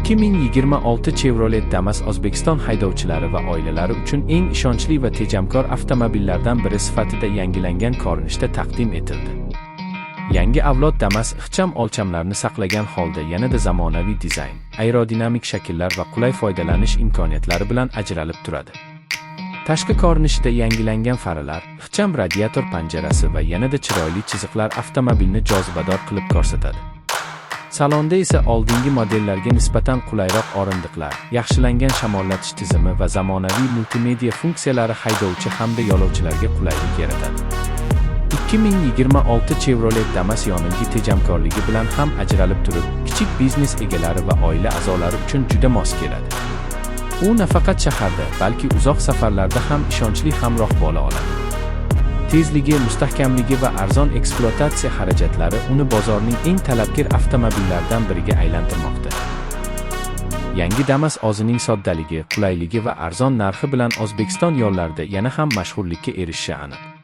2026 Chevrolet Damas O'zbekiston haydovchilari va oilalari uchun eng ishonchli va tejamkor avtomobillardan biri sifatida yangilangan ko'rinishda taqdim etildi. Yangi avlod Damas ixcham o'lchamlarni saqlagan holda yanada zamonaviy dizayn, aerodinamik shakllar va qulay foydalanish imkoniyatlari bilan ajralib turadi. Tashqi ko'rinishida yangilangan faralar, ixcham radiator panjarasi va yanada chiroyli chiziqlar avtomobilni jozibador qilib ko'rsatadi. Salonda esa oldingi modellarga nisbatan qulayroq o'rindiqlar, yaxshilangan shamollatish tizimi va zamonaviy multimedia funksiyalari haydovchi hamda yo'lovchilarga qulaylik yaratadi. 2026 Chevrolet Damas yonilg'i tejamkorligi bilan ham ajralib turib, kichik biznes egalari va oila a'zolari uchun juda mos keladi. U nafaqat shaharda, balki uzoq safarlarda ham ishonchli hamroh bo'la oladi. Tezligi, mustahkamligi va arzon ekspluatatsiya xarajatlari uni bozorning eng talabgir avtomobillaridan biriga aylantirmoqda. Yangi Damas o'zining soddaligi, qulayligi va arzon narxi bilan O'zbekiston yo'llarida yana ham mashhurlikka erishishi aniq.